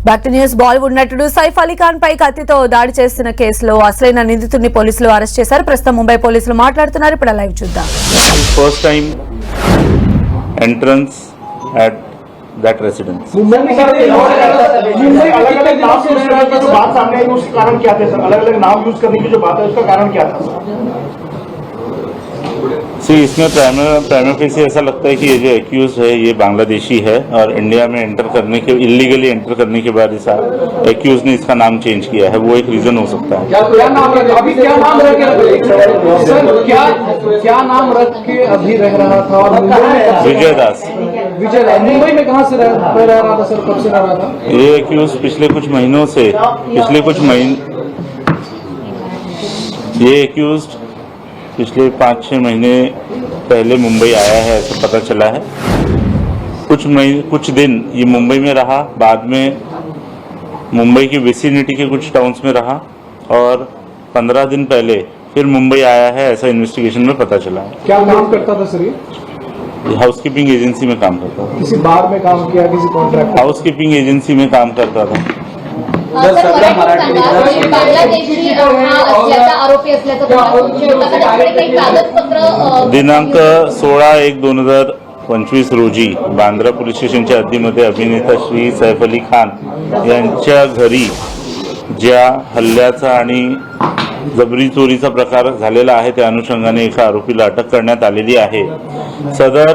Back to news. Bollywood నటుడు సైఫ్ అలీ ఖాన్ పై కత్తితో దాడి చేసిన కేసులో అసలైన నిందితుడిని పోలీసులు అరెస్ట్ చేశారు. ప్రస్తుతం ముంబై పోలీసులు మాట్లాడుతున్నారు. ఇప్పుడు లైవ్ చూద్దాం. First time entrance at that residence. Mumbai अलग-अलग नाम से जो बात सामने आई उसका कारण क्या था सर? अलग-अलग नाम यूज करने की जो बात है उसका कारण क्या था सर? इसमें प्राइमरी फेसी ऐसा लगता है कि ये जो एक्यूज है ये बांग्लादेशी है और इंडिया में एंटर करने के इलीगली एंटर करने के बाद इस एक्यूज ने इसका नाम चेंज किया है, वो एक रीजन हो सकता है। क्या नाम रख के अभी रह रहा था? विजय दास मुंबई में कहाँ से रह रहा था सर? कब से रह रहा था ये एक्यूज? पिछले कुछ महीनों से ये एक्यूज पिछले 5-6 महीने पहले मुंबई आया है, ऐसा पता चला है। कुछ दिन ये मुंबई में रहा, बाद में मुंबई की विसिनिटी के कुछ टाउन्स में रहा और 15 दिन पहले फिर मुंबई आया है, ऐसा इन्वेस्टिगेशन में पता चला है। क्या काम करता था सर? ये हाउसकीपिंग एजेंसी में काम करता था। किसी बार में काम किया, किसी कॉन्ट्रैक्ट? हाउसकीपिंग एजेंसी में काम करता था। दिनांक 16/1/2025 रोजी बांद्रा पोलीस स्टेशनच्या हद्दीमध्ये अभिनेता श्री सैफ अली खान यांच्या घरी ज्या हल्ल्याचा आणि जबरी चोरीचा प्रकार झालेला आहे त्या अनुषंगाने एका आरोपीला अटक करण्यात आलेली आहे। सदर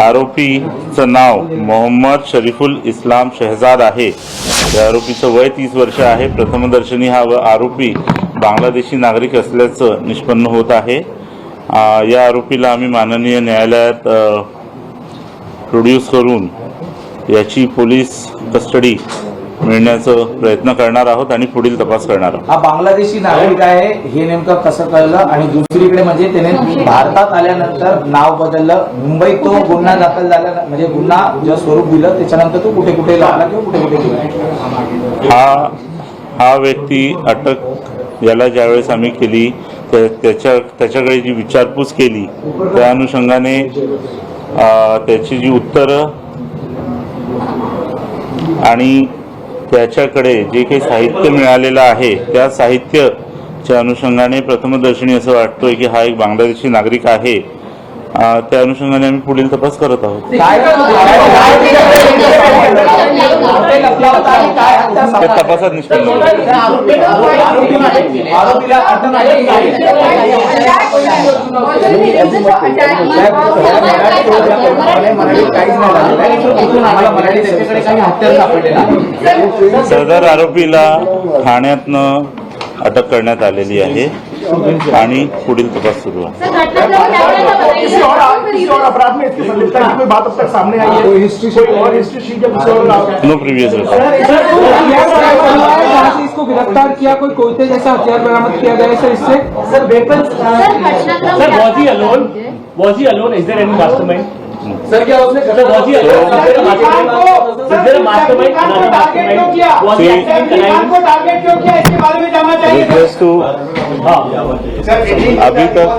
आरोपीचं नाव मोहम्मद शरीफुल इस्लाम शहजाद आहे। या आरोपीचं वय 30 वर्ष आहे। प्रथमदर्शनी हा आरोपी बांगलादेशी नागरिक असल्याचं निष्पन्न होत आहे। या आरोपीला आम्ही माननीय न्यायालयात प्रोड्यूस करून याची पोलीस कस्टडी मिळण्याचा प्रयत्न करणार आहोत आणि पुढील तपास करणार आहोत। हा बांगलादेशी नागरिक आहे हे नेमकं कसं कळलं? आणि दुसरीकडे म्हणजे त्याने भारतात आल्यानंतर नाव बदललं, मुंबईत तो गुन्हा दाखल झाला, म्हणजे गुन्हा जे स्वरूप दिलं त्याच्यानंतर तो कुठे कुठे लागला किंवा कुठे कुठे गेला? हा व्यक्ती अटक याला ज्यावेळेस आम्ही केली त्याच्याकडे जी विचारपूस केली त्या अनुषंगाने त्याची जी उत्तरं आणि त्याच्याकडे जे काही साहित्य मिळालेलं आहे त्या साहित्याच्या अनुषंगाने प्रथमदर्शनी असं वाटतोय की हा एक बांगलादेशी नागरिक आहे। त्या अनुषंगाने आम्ही पुढील तपास करत आहोत। ते तपासात निष्पन्न होईल। सदर आरोपीला ठाण्यातनं अटक करण्यात आलेली आहे आणि पुढील तपास सुरू आहे। नो प्रीवियस इसको गिरफ्तार किया, कोई कोयते जैसा हथियार बरामद किया गया है सर इससे? Sir weapon sir was he alone? Is there any mastermind? Sir क्या उसने रिक्वेस्ट टू अभी तक